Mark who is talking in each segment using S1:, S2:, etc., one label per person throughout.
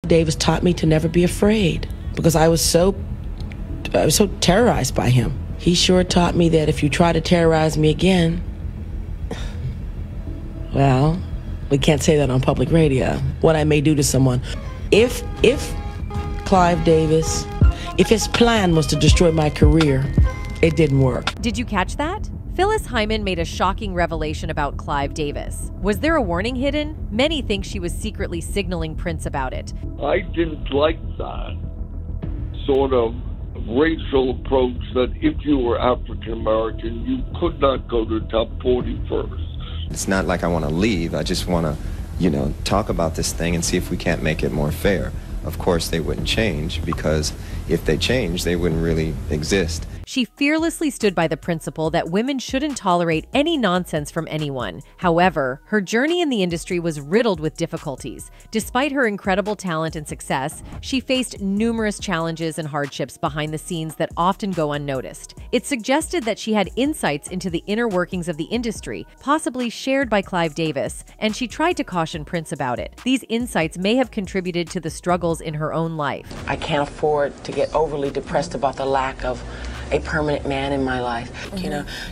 S1: Davis taught me to never be afraid because I was so terrorized by him. He sure taught me that if you try to terrorize me again, well, we can't say that on public radio, what I may do to someone. If Clive Davis, if his plan was to destroy my career, it didn't work.
S2: Did you catch that? Phyllis Hyman made a shocking revelation about Clive Davis. Was there a warning hidden? Many think she was secretly signaling Prince about it.
S3: I didn't like that sort of racial approach that if you were African American, you could not go to top 40 first.
S4: It's not like I want to leave. I just want to, talk about this thing and see if we can't make it more fair. Of course, they wouldn't change because if they changed, they wouldn't really exist.
S2: She fearlessly stood by the principle that women shouldn't tolerate any nonsense from anyone. However, her journey in the industry was riddled with difficulties. Despite her incredible talent and success, she faced numerous challenges and hardships behind the scenes that often go unnoticed. It suggested that she had insights into the inner workings of the industry, possibly shared by Clive Davis, and she tried to caution Prince about it. These insights may have contributed to the struggles in her own life.
S1: I can't afford to get overly depressed about the lack of a permanent man in my life.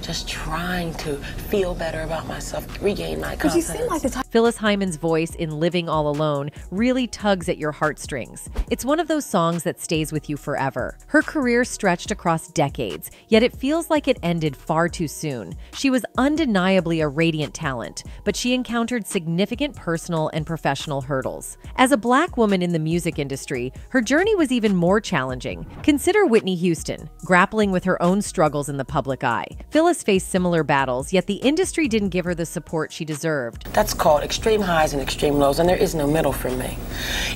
S1: Just trying to feel better about myself, regain my confidence.
S5: You seem like the type.
S2: Phyllis Hyman's voice in Living All Alone really tugs at your heartstrings. It's one of those songs that stays with you forever. Her career stretched across decades, yet it feels like it ended far too soon. She was undeniably a radiant talent, but she encountered significant personal and professional hurdles. As a Black woman in the music industry, her journey was even more challenging. Consider Whitney Houston, grappling with her own struggles in the public eye. Phyllis faced similar battles, yet the industry didn't give her the support she deserved.
S1: That's called extreme highs and extreme lows, and there is no middle for me.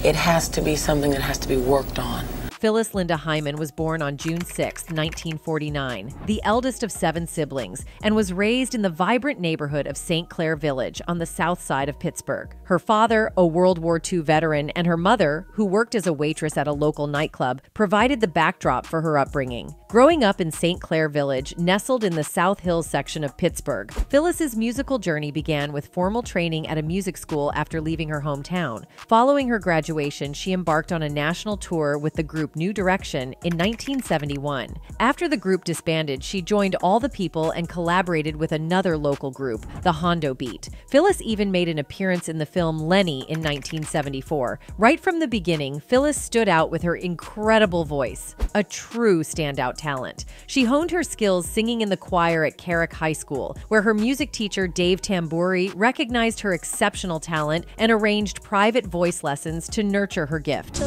S1: It has to be something that has to be worked on.
S2: Phyllis Linda Hyman was born on June 6, 1949, the eldest of 7 siblings, and was raised in the vibrant neighborhood of St. Clair Village on the south side of Pittsburgh. Her father, a World War II veteran, and her mother, who worked as a waitress at a local nightclub, provided the backdrop for her upbringing. Growing up in St. Clair Village, nestled in the South Hills section of Pittsburgh, Phyllis's musical journey began with formal training at a music school after leaving her hometown. Following her graduation, she embarked on a national tour with the group New Direction in 1971. After the group disbanded, she joined All the People and collaborated with another local group, the Hondo Beat. Phyllis even made an appearance in the film Lenny in 1974. Right from the beginning, Phyllis stood out with her incredible voice, a true standout talent. She honed her skills singing in the choir at Carrick High School, where her music teacher Dave Tambouri recognized her exceptional talent and arranged private voice lessons to nurture her gift.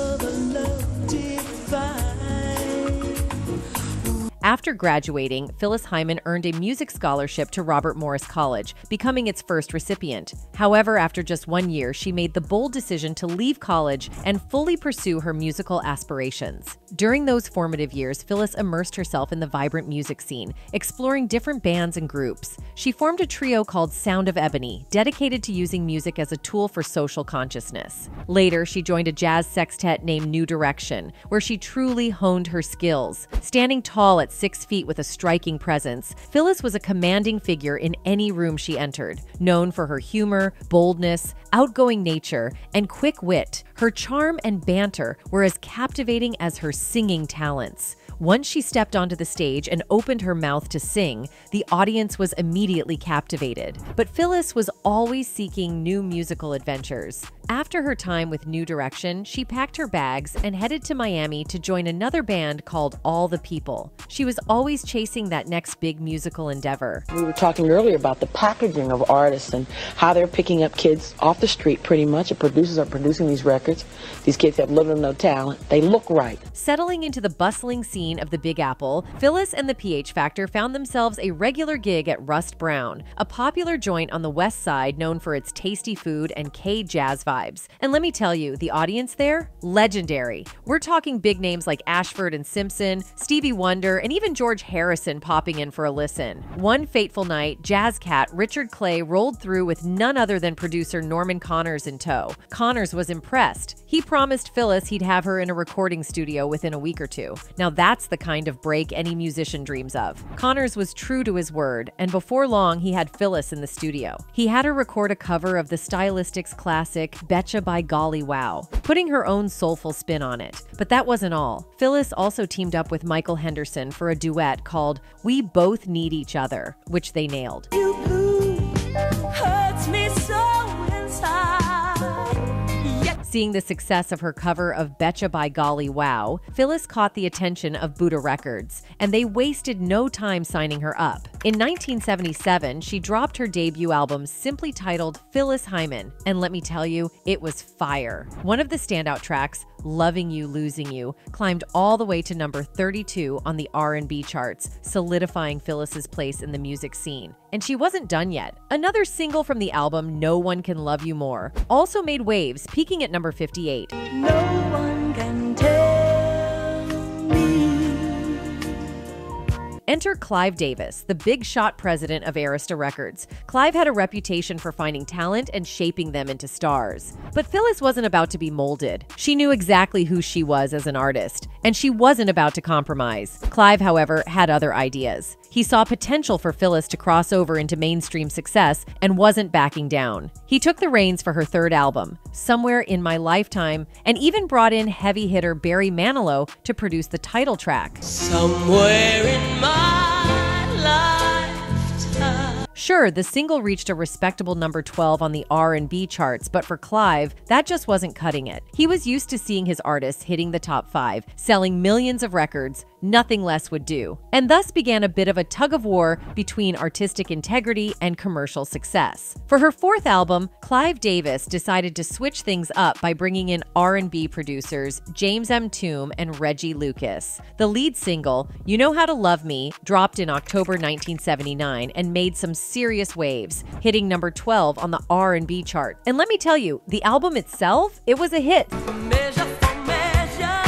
S2: After graduating, Phyllis Hyman earned a music scholarship to Robert Morris College, becoming its first recipient. However, after just 1 year, she made the bold decision to leave college and fully pursue her musical aspirations. During those formative years, Phyllis immersed herself in the vibrant music scene, exploring different bands and groups. She formed a trio called Sound of Ebony, dedicated to using music as a tool for social consciousness. Later, she joined a jazz sextet named New Direction, where she truly honed her skills. Standing tall at 6 feet with a striking presence, Phyllis was a commanding figure in any room she entered. Known for her humor, boldness, outgoing nature, and quick wit, her charm and banter were as captivating as her singing talents. Once she stepped onto the stage and opened her mouth to sing, the audience was immediately captivated. But Phyllis was always seeking new musical adventures. After her time with New Direction, she packed her bags and headed to Miami to join another band called All the People. She was always chasing that next big musical endeavor.
S1: We were talking earlier about the packaging of artists and how they're picking up kids off the street pretty much, and producers are producing these records. These kids have little or no talent. They look right.
S2: Settling into the bustling scene of the Big Apple, Phyllis and the PH Factor found themselves a regular gig at Rust Brown, a popular joint on the West Side known for its tasty food and K-jazz vibes. And let me tell you, the audience there, legendary. We're talking big names like Ashford and Simpson, Stevie Wonder, and even George Harrison popping in for a listen. One fateful night, jazz cat Richard Clay rolled through with none other than producer Norman Connors in tow. Connors was impressed. He promised Phyllis he'd have her in a recording studio within a week or two. Now that's the kind of break any musician dreams of. Connors was true to his word, and before long he had Phyllis in the studio. He had her record a cover of the Stylistics classic Betcha by Golly Wow, putting her own soulful spin on it. But that wasn't all. Phyllis also teamed up with Michael Henderson for a duet called We Both Need Each Other, which they nailed.
S5: You blue hurts me so inside.
S2: Seeing the success of her cover of Betcha by Golly Wow, Phyllis caught the attention of Buddha Records, and they wasted no time signing her up. In 1977, she dropped her debut album simply titled Phyllis Hyman, and let me tell you, it was fire. One of the standout tracks, Loving You, Losing You, climbed all the way to number 32 on the R&B charts, solidifying Phyllis's place in the music scene. And she wasn't done yet. Another single from the album, No One Can Love You More, also made waves, peaking at number 58.
S5: No one can tell me.
S2: Enter Clive Davis, the big shot president of Arista Records. Clive had a reputation for finding talent and shaping them into stars. But Phyllis wasn't about to be molded. She knew exactly who she was as an artist, and she wasn't about to compromise. Clive, however, had other ideas. He saw potential for Phyllis to cross over into mainstream success and wasn't backing down. He took the reins for her third album, Somewhere in My Lifetime, and even brought in heavy hitter Barry Manilow to produce the title track.
S5: Somewhere in my lifetime.
S2: Sure, the single reached a respectable number 12 on the R&B charts, but for Clive, that just wasn't cutting it. He was used to seeing his artists hitting the top 5, selling millions of records. Nothing less would do. And thus began a bit of a tug-of-war between artistic integrity and commercial success. For her fourth album, Clive Davis decided to switch things up by bringing in R&B producers James M. Toome and Reggie Lucas. The lead single, You Know How to Love Me, dropped in October 1979 and made some serious waves, hitting number 12 on the R&B chart. And let me tell you, the album itself, it was a hit.
S5: Measure for measure,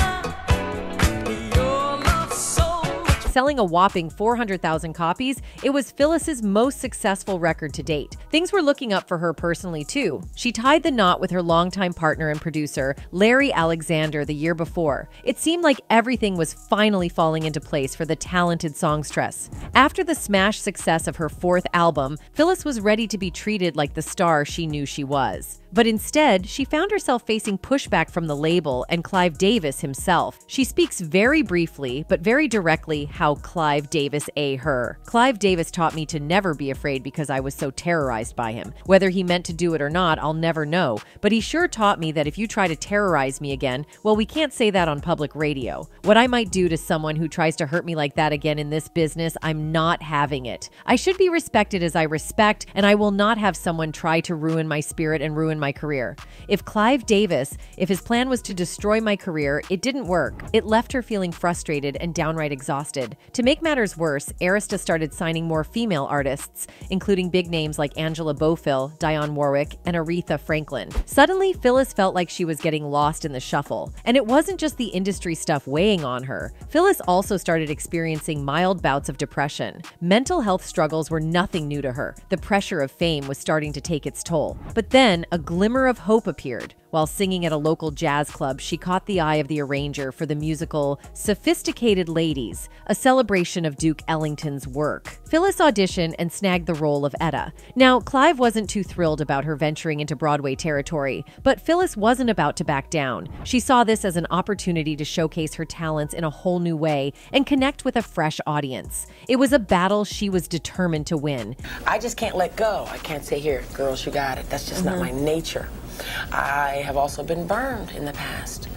S5: your love so much.
S2: Selling a whopping 400,000 copies, it was Phyllis's most successful record to date. Things were looking up for her personally too. She tied the knot with her longtime partner and producer, Larry Alexander, the year before. It seemed like everything was finally falling into place for the talented songstress. After the smash success of her fourth album, Phyllis was ready to be treated like the star she knew she was. But instead, she found herself facing pushback from the label and Clive Davis himself. She speaks very briefly, but very directly, how Clive Davis her. Clive Davis taught me to never be afraid because I was so terrorized by him. Whether he meant to do it or not, I'll never know. But he sure taught me that if you try to terrorize me again, well, we can't say that on public radio. What I might do to someone who tries to hurt me like that again in this business, I'm not having it. I should be respected as I respect, and I will not have someone try to ruin my spirit and ruin my career. If Clive Davis, if his plan was to destroy my career, it didn't work. It left her feeling frustrated and downright exhausted. To make matters worse, Arista started signing more female artists, including big names like Angela Bofill, Dionne Warwick, and Aretha Franklin. Suddenly, Phyllis felt like she was getting lost in the shuffle. And it wasn't just the industry stuff weighing on her. Phyllis also started experiencing mild bouts of depression. Mental health struggles were nothing new to her. The pressure of fame was starting to take its toll. But then, a glimmer of hope appeared. While singing at a local jazz club, she caught the eye of the arranger for the musical Sophisticated Ladies, a celebration of Duke Ellington's work. Phyllis auditioned and snagged the role of Etta. Now, Clive wasn't too thrilled about her venturing into Broadway territory, but Phyllis wasn't about to back down. She saw this as an opportunity to showcase her talents in a whole new way and connect with a fresh audience. It was a battle she was determined to win.
S1: I just can't let go. I can't say, here, girls, you got it. That's just not my nature. I have also been burned in the past.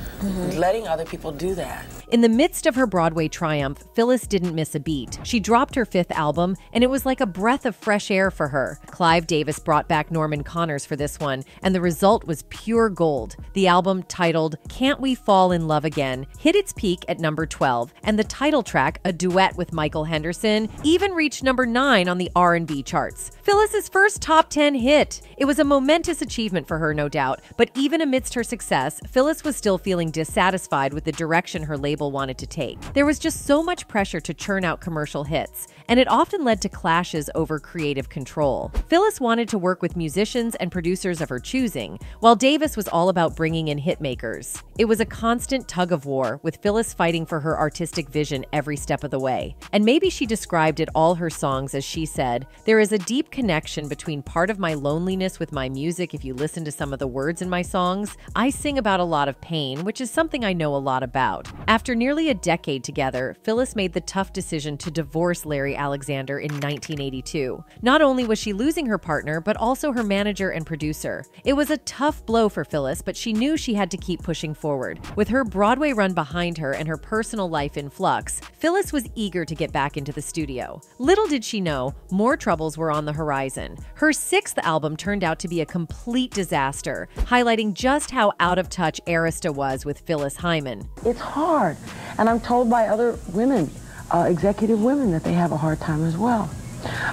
S1: Letting other people do that.
S2: In the midst of her Broadway triumph, Phyllis didn't miss a beat. She dropped her fifth album, and it was like a breath of fresh air for her. Clive Davis brought back Norman Connors for this one, and the result was pure gold. The album, titled Can't We Fall in Love Again, hit its peak at number 12, and the title track, a duet with Michael Henderson, even reached number 9 on the R&B charts. Phyllis's first top 10 hit. It was a momentous achievement for her, no doubt, but even amidst her success, Phyllis was still feeling dissatisfied with the direction her label label wanted to take. There was just so much pressure to churn out commercial hits, and it often led to clashes over creative control. Phyllis wanted to work with musicians and producers of her choosing, while Davis was all about bringing in hitmakers. It was a constant tug of war, with Phyllis fighting for her artistic vision every step of the way. And maybe she described it all her songs as she said, "There is a deep connection between part of my loneliness with my music. If you listen to some of the words in my songs, I sing about a lot of pain, which is something I know a lot about." After nearly a decade together, Phyllis made the tough decision to divorce Larry Alexander in 1982. Not only was she losing her partner, but also her manager and producer. It was a tough blow for Phyllis, but she knew she had to keep pushing forward. With her Broadway run behind her and her personal life in flux, Phyllis was eager to get back into the studio. Little did she know, more troubles were on the horizon. Her 6th album turned out to be a complete disaster, highlighting just how out of touch Arista was with Phyllis Hyman.
S1: It's hard, and I'm told by other women, executive women, that they have a hard time as well.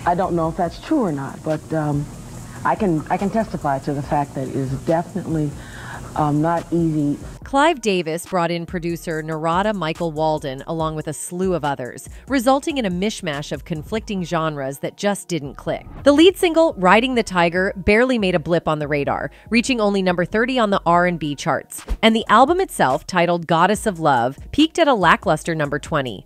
S1: I don't know if that's true or not, but I can testify to the fact that it is definitely not easy.
S2: Clive Davis brought in producer Narada Michael Walden along with a slew of others, resulting in a mishmash of conflicting genres that just didn't click. The lead single, Riding the Tiger, barely made a blip on the radar, reaching only number 30 on the R&B charts. And the album itself, titled Goddess of Love, peaked at a lackluster number 20.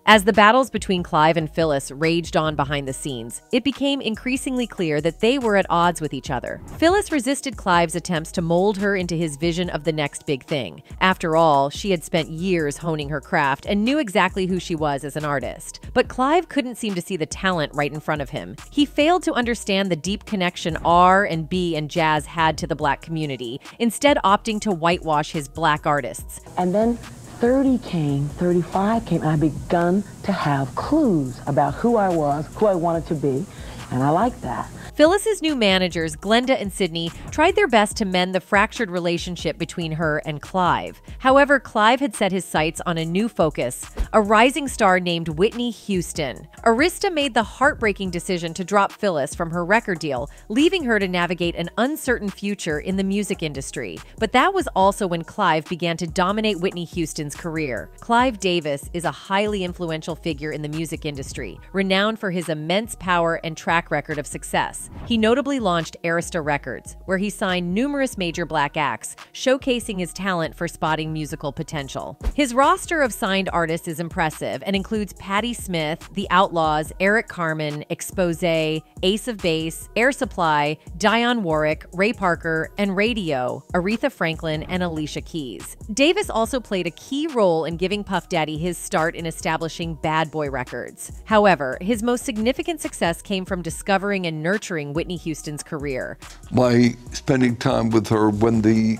S2: As the battles between Clive and Phyllis raged on behind the scenes, it became increasingly clear that they were at odds with each other. Phyllis resisted Clive's attempts to mold her into his vision of the next big thing. After all, she had spent years honing her craft and knew exactly who she was as an artist. But Clive couldn't seem to see the talent right in front of him. He failed to understand the deep connection R&B and jazz had to the Black community, instead opting to whitewash his Black artists.
S1: And then 30 came, 35 came, and I begun to have clues about who I was, who I wanted to be, and I liked that.
S2: Phyllis's new managers, Glenda and Sydney, tried their best to mend the fractured relationship between her and Clive. However, Clive had set his sights on a new focus, a rising star named Whitney Houston. Arista made the heartbreaking decision to drop Phyllis from her record deal, leaving her to navigate an uncertain future in the music industry. But that was also when Clive began to dominate Whitney Houston's career. Clive Davis is a highly influential figure in the music industry, renowned for his immense power and track record of success. He notably launched Arista Records, where he signed numerous major Black acts, showcasing his talent for spotting musical potential. His roster of signed artists is impressive and includes Patti Smith, The Outlaws, Eric Carmen, Exposé, Ace of Base, Air Supply, Dionne Warwick, Ray Parker, and Radio, Aretha Franklin, and Alicia Keys. Davis also played a key role in giving Puff Daddy his start in establishing Bad Boy Records. However, his most significant success came from discovering and nurturing Whitney Houston's career.
S6: By spending time with her when the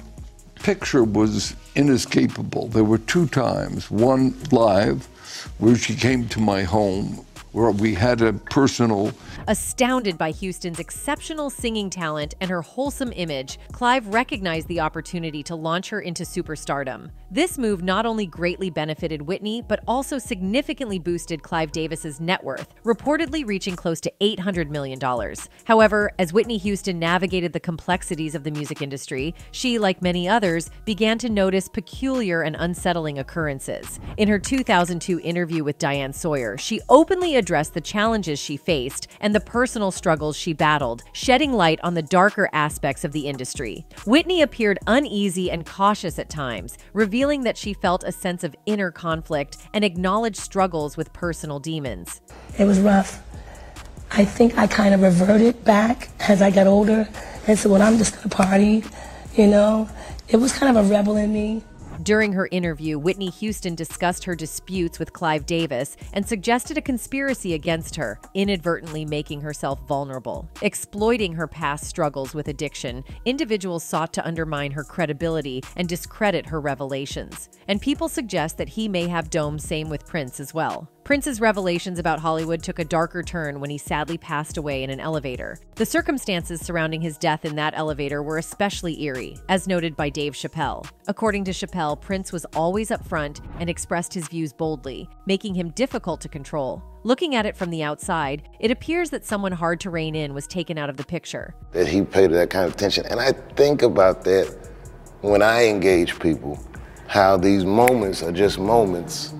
S6: picture was inescapable. There were 2 times, one live, where she came to my home, where we had a personal.
S2: Astounded by Houston's exceptional singing talent and her wholesome image, Clive recognized the opportunity to launch her into superstardom. This move not only greatly benefited Whitney, but also significantly boosted Clive Davis's net worth, reportedly reaching close to $800 million. However, as Whitney Houston navigated the complexities of the music industry, she, like many others, began to notice peculiar and unsettling occurrences. In her 2002 interview with Diane Sawyer, she openly addressed the challenges she faced and the personal struggles she battled, shedding light on the darker aspects of the industry. Whitney appeared uneasy and cautious at times, revealing that she felt a sense of inner conflict and acknowledged struggles with personal demons.
S7: It was rough. I think I kind of reverted back as I got older and said, well, I'm just gonna party, you know? It was kind of a rebel in me.
S2: During her interview, Whitney Houston discussed her disputes with Clive Davis and suggested a conspiracy against her, inadvertently making herself vulnerable. Exploiting her past struggles with addiction, individuals sought to undermine her credibility and discredit her revelations. And people suggest that he may have done same with Prince as well. Prince's revelations about Hollywood took a darker turn when he sadly passed away in an elevator. The circumstances surrounding his death in that elevator were especially eerie, as noted by Dave Chappelle. According to Chappelle, Prince was always upfront and expressed his views boldly, making him difficult to control. Looking at it from the outside, it appears that someone hard to rein in was taken out of the picture.
S8: That he paid that kind of attention, and I think about that when I engage people, how these moments are just moments,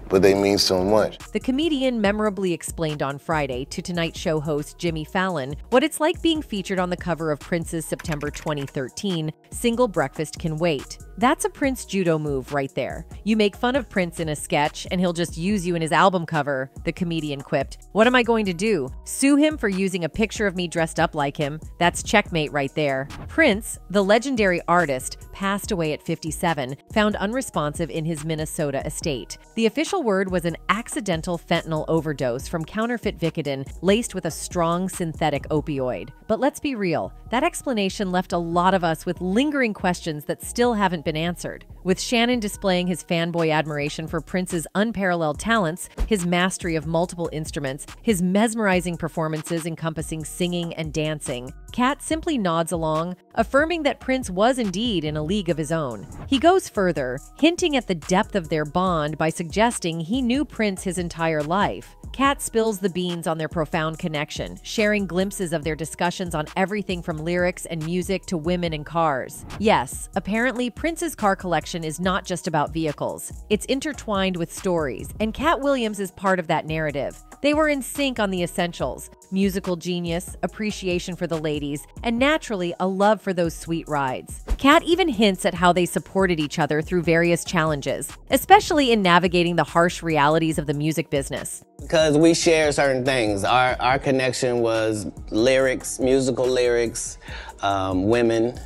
S8: but they mean so much.
S2: The comedian memorably explained on Friday to Tonight Show host Jimmy Fallon what it's like being featured on the cover of Prince's September 2013 single Breakfast Can Wait. That's a Prince judo move right there. You make fun of Prince in a sketch and he'll just use you in his album cover, the comedian quipped. What am I going to do? Sue him for using a picture of me dressed up like him? That's checkmate right there. Prince, the legendary artist, passed away at 57, found unresponsive in his Minnesota estate. The official word was an accidental fentanyl overdose from counterfeit Vicodin laced with a strong synthetic opioid. But let's be real, that explanation left a lot of us with lingering questions that still haven't been answered. With Shannon displaying his fanboy admiration for Prince's unparalleled talents, his mastery of multiple instruments, his mesmerizing performances encompassing singing and dancing, Kat simply nods along, affirming that Prince was indeed in a league of his own. He goes further, hinting at the depth of their bond by suggesting he knew Prince his entire life. Kat spills the beans on their profound connection, sharing glimpses of their discussions on everything from lyrics and music to women and cars. Yes, apparently Prince's car collection is not just about vehicles. It's intertwined with stories, and Kat Williams is part of that narrative. They were in sync on the essentials: musical genius, appreciation for the ladies, and naturally a love for those sweet rides. Kat even hints at how they supported each other through various challenges, especially in navigating the harsh realities of the music business.
S9: Because we share certain things. Our connection was lyrics, musical lyrics, women,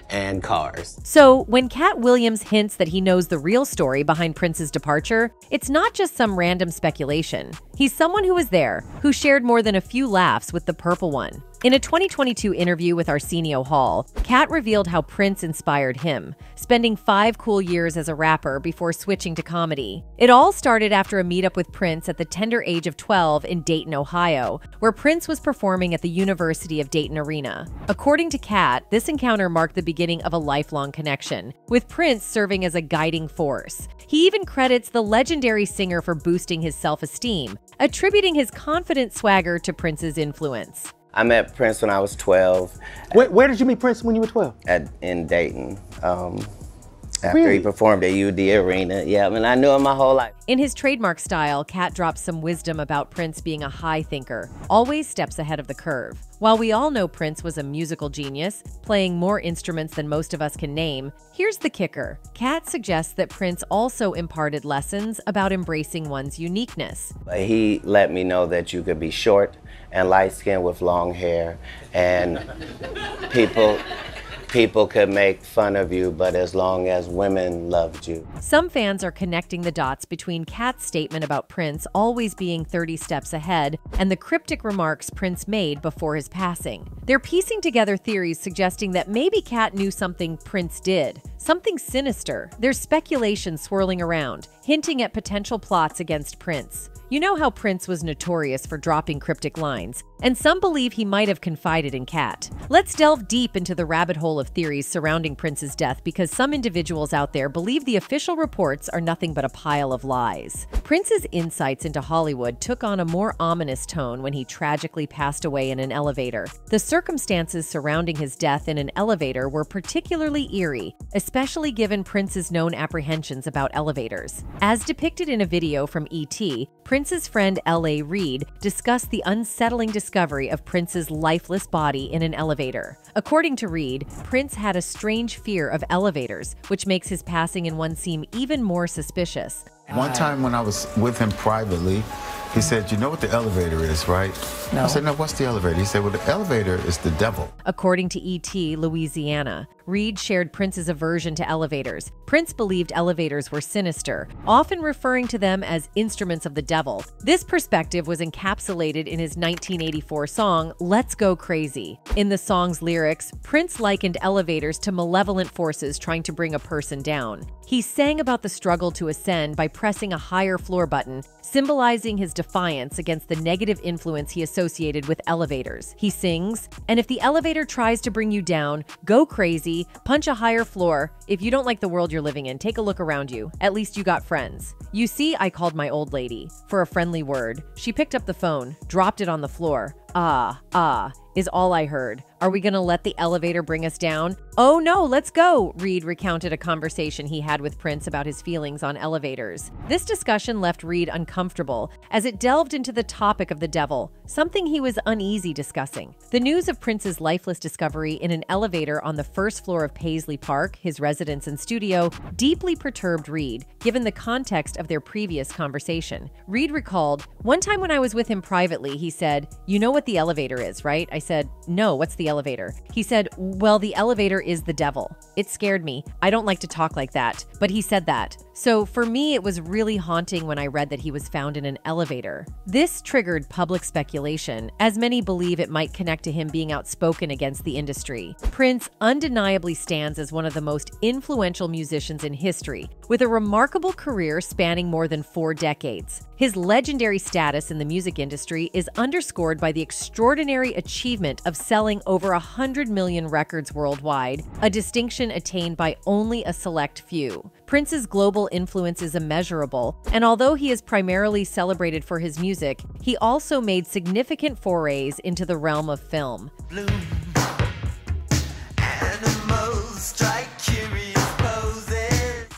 S9: and cars.
S2: So when Kat Williams hints that he knows the real story behind Prince's departure, it's not just some random speculation. He's someone who was there, who shared more than a few laughs with the Purple One. In a 2022 interview with Arsenio Hall, Kat revealed how Prince inspired him, spending 5 cool years as a rapper before switching to comedy. It all started after a meetup with Prince at the tender age of 12 in Dayton, Ohio, where Prince was performing at the University of Dayton Arena. According to Kat, this encounter marked the beginning of a lifelong connection, with Prince serving as a guiding force. He even credits the legendary singer for boosting his self-esteem, attributing his confident swagger to Prince's influence.
S9: I met Prince when I was 12.
S10: Where did you meet Prince when you were 12?
S9: In Dayton. After
S10: Really?
S9: he performed at UD Arena. Yeah, I mean, I knew him my whole life.
S2: In his trademark style, Kat drops some wisdom about Prince being a high thinker, always steps ahead of the curve. While we all know Prince was a musical genius, playing more instruments than most of us can name, here's the kicker. Kat suggests that Prince also imparted lessons about embracing one's uniqueness.
S9: He let me know that you could be short and light-skinned with long hair, and people could make fun of you, but as long as women loved you.
S2: Some fans are connecting the dots between Kat's statement about Prince always being 30 steps ahead and the cryptic remarks Prince made before his passing. They're piecing together theories suggesting that maybe Kat knew something Prince did, something sinister. There's speculation swirling around, hinting at potential plots against Prince. You know how Prince was notorious for dropping cryptic lines, and some believe he might have confided in Kat. Let's delve deep into the rabbit hole of theories surrounding Prince's death, because some individuals out there believe the official reports are nothing but a pile of lies. Prince's insights into Hollywood took on a more ominous tone when he tragically passed away in an elevator. The circumstances surrounding his death in an elevator were particularly eerie, especially given Prince's known apprehensions about elevators. As depicted in a video from E.T., Prince's friend L.A. Reid discussed the unsettling discovery of Prince's lifeless body in an elevator. According to Reid, Prince had a strange fear of elevators, which makes his passing in one seem even more suspicious.
S11: One time when I was with him privately, he said, "You know what the elevator is, right?" No. I said, "No, what's the elevator?" He said, "Well, the elevator is the devil."
S2: According to E.T., Louisiana, Reid shared Prince's aversion to elevators. Prince believed elevators were sinister, often referring to them as instruments of the devil. This perspective was encapsulated in his 1984 song, Let's Go Crazy. In the song's lyrics, Prince likened elevators to malevolent forces trying to bring a person down. He sang about the struggle to ascend by pressing a higher floor button, symbolizing his defiance against the negative influence he associated with elevators. He sings, "And if the elevator tries to bring you down, go crazy, punch a higher floor. If you don't like the world you're living in, take a look around you. At least you got friends. You see, I called my old lady for a friendly word. She picked up the phone, dropped it on the floor. Ah, is all I heard. Are we going to let the elevator bring us down? Oh no, let's go, Reed recounted a conversation he had with Prince about his feelings on elevators. This discussion left Reed uncomfortable as it delved into the topic of the devil, something he was uneasy discussing. The news of Prince's lifeless discovery in an elevator on the first floor of Paisley Park, his residence and studio, deeply perturbed Reed, given the context of their previous conversation. Reed recalled, "One time when I was with him privately, he said, 'You know what the elevator is, right?' I said, 'No, what's the elevator?' He said, 'Well, the elevator is the devil.' It scared me. I don't like to talk like that, but he said that. So for me, it was really haunting when I read that he was found in an elevator." This triggered public speculation, as many believe it might connect to him being outspoken against the industry. Prince undeniably stands as one of the most influential musicians in history, with a remarkable career spanning more than 4 decades. His legendary status in the music industry is underscored by the extraordinary achievement of selling over 100 million records worldwide, a distinction attained by only a select few. Prince's global influence is immeasurable, and although he is primarily celebrated for his music, he also made significant forays into the realm of film.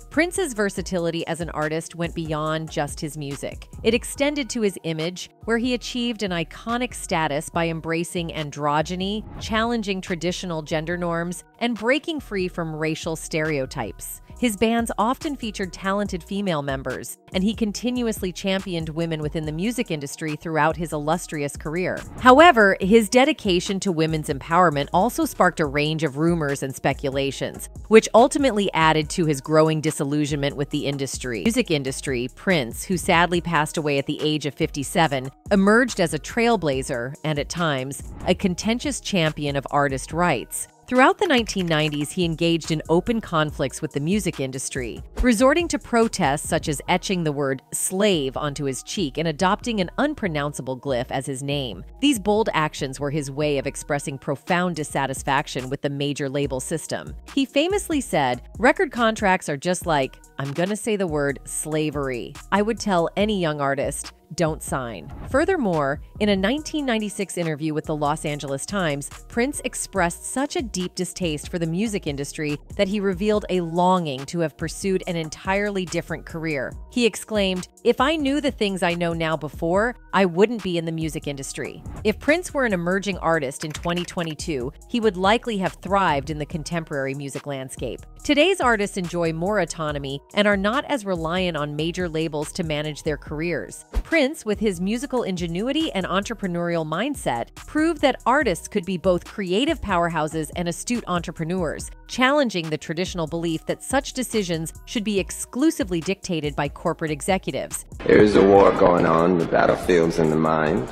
S2: Prince's versatility as an artist went beyond just his music. It extended to his image, where he achieved an iconic status by embracing androgyny, challenging traditional gender norms, and breaking free from racial stereotypes. His bands often featured talented female members, and he continuously championed women within the music industry throughout his illustrious career. However, his dedication to women's empowerment also sparked a range of rumors and speculations, which ultimately added to his growing disillusionment with the music industry. Prince, who sadly passed away at the age of 57, emerged as a trailblazer and, at times, a contentious champion of artist rights. Throughout the 1990s, he engaged in open conflicts with the music industry, resorting to protests such as etching the word slave onto his cheek and adopting an unpronounceable glyph as his name. These bold actions were his way of expressing profound dissatisfaction with the major label system. He famously said, "Record contracts are just like, I'm gonna say the word slavery. I would tell any young artist, don't sign." Furthermore, in a 1996 interview with the Los Angeles Times, Prince expressed such a deep distaste for the music industry that he revealed a longing to have pursued an entirely different career. He exclaimed, "If I knew the things I know now before, I wouldn't be in the music industry." If Prince were an emerging artist in 2022, he would likely have thrived in the contemporary music landscape. Today's artists enjoy more autonomy and are not as reliant on major labels to manage their careers. Prince, with his musical ingenuity and entrepreneurial mindset, proved that artists could be both creative powerhouses and astute entrepreneurs, challenging the traditional belief that such decisions should be exclusively dictated by corporate executives.
S4: There is a war going on, the battlefield's in the mind,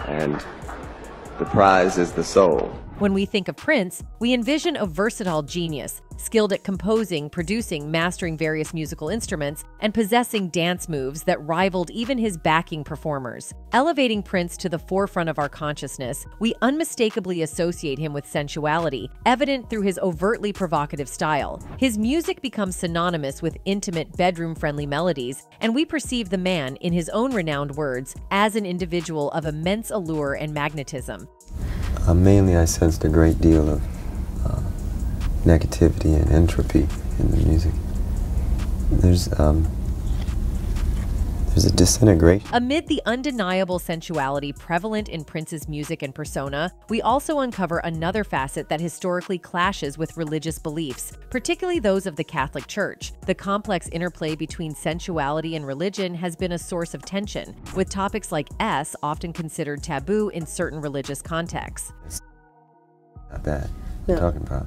S4: and the prize is the soul.
S2: When we think of Prince, we envision a versatile genius, skilled at composing, producing, mastering various musical instruments, and possessing dance moves that rivaled even his backing performers. Elevating Prince to the forefront of our consciousness, we unmistakably associate him with sensuality, evident through his overtly provocative style. His music becomes synonymous with intimate, bedroom-friendly melodies, and we perceive the man, in his own renowned words, as an individual of immense allure and magnetism.
S12: Mainly, I sensed a great deal of negativity and entropy in the music. There's a disintegration.
S2: Amid the undeniable sensuality prevalent in Prince's music and persona, we also uncover another facet that historically clashes with religious beliefs, particularly those of the Catholic Church. The complex interplay between sensuality and religion has been a source of tension, with topics like S often considered taboo in certain religious contexts.
S12: Not that. I'm talking about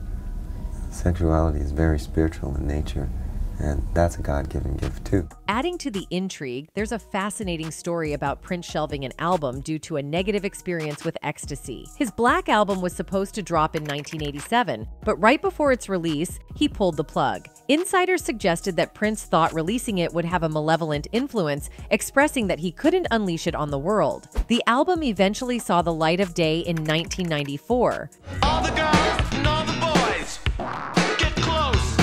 S12: sexuality is very spiritual in nature, and that's a God-given gift too.
S2: Adding to the intrigue, there's a fascinating story about Prince shelving an album due to a negative experience with ecstasy. His Black album was supposed to drop in 1987, but right before its release, he pulled the plug. Insiders suggested that Prince thought releasing it would have a malevolent influence, expressing that he couldn't unleash it on the world. The album eventually saw the light of day in 1994.
S5: All the girls and all the boys, get close.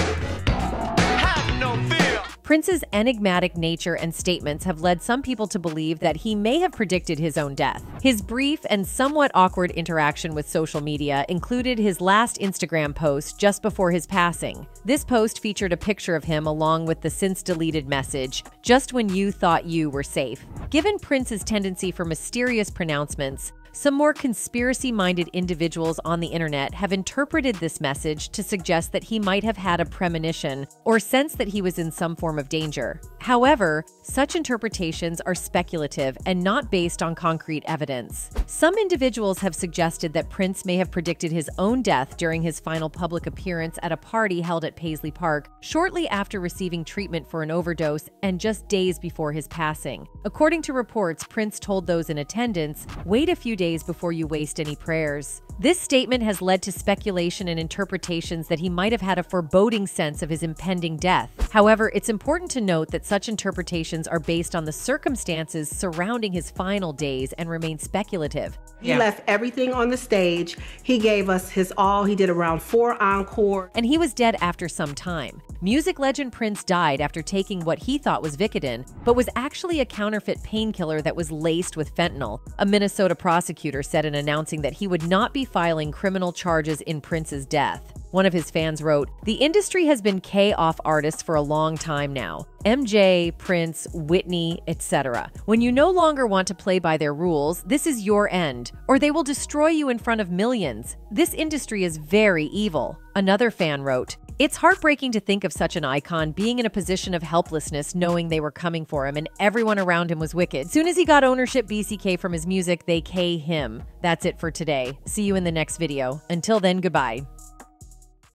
S5: Have no fear.
S2: Prince's enigmatic nature and statements have led some people to believe that he may have predicted his own death. His brief and somewhat awkward interaction with social media included his last Instagram post just before his passing. This post featured a picture of him along with the since-deleted message, "Just when you thought you were safe." Given Prince's tendency for mysterious pronouncements, some more conspiracy-minded individuals on the internet have interpreted this message to suggest that he might have had a premonition or sense that he was in some form of danger. However, such interpretations are speculative and not based on concrete evidence. Some individuals have suggested that Prince may have predicted his own death during his final public appearance at a party held at Paisley Park shortly after receiving treatment for an overdose and just days before his passing. According to reports, Prince told those in attendance, "Wait a few days before you waste any prayers." This statement has led to speculation and interpretations that he might have had a foreboding sense of his impending death. However, it's important to note that such interpretations are based on the circumstances surrounding his final days and remain speculative.
S13: He left everything on the stage. He gave us his all. He did around 4 encore.
S2: And he was dead after some time. Music legend Prince died after taking what he thought was Vicodin, but was actually a counterfeit painkiller that was laced with fentanyl. A Minnesota prosecutor said in announcing that he would not be filing criminal charges in Prince's death. One of his fans wrote, "The industry has been K-off artists for a long time now. MJ, Prince, Whitney, etc. When you no longer want to play by their rules, this is your end, or they will destroy you in front of millions. This industry is very evil." Another fan wrote, "It's heartbreaking to think of such an icon being in a position of helplessness knowing they were coming for him and everyone around him was wicked. Soon as he got ownership BCK from his music, they K him." That's it for today. See you in the next video. Until then, goodbye.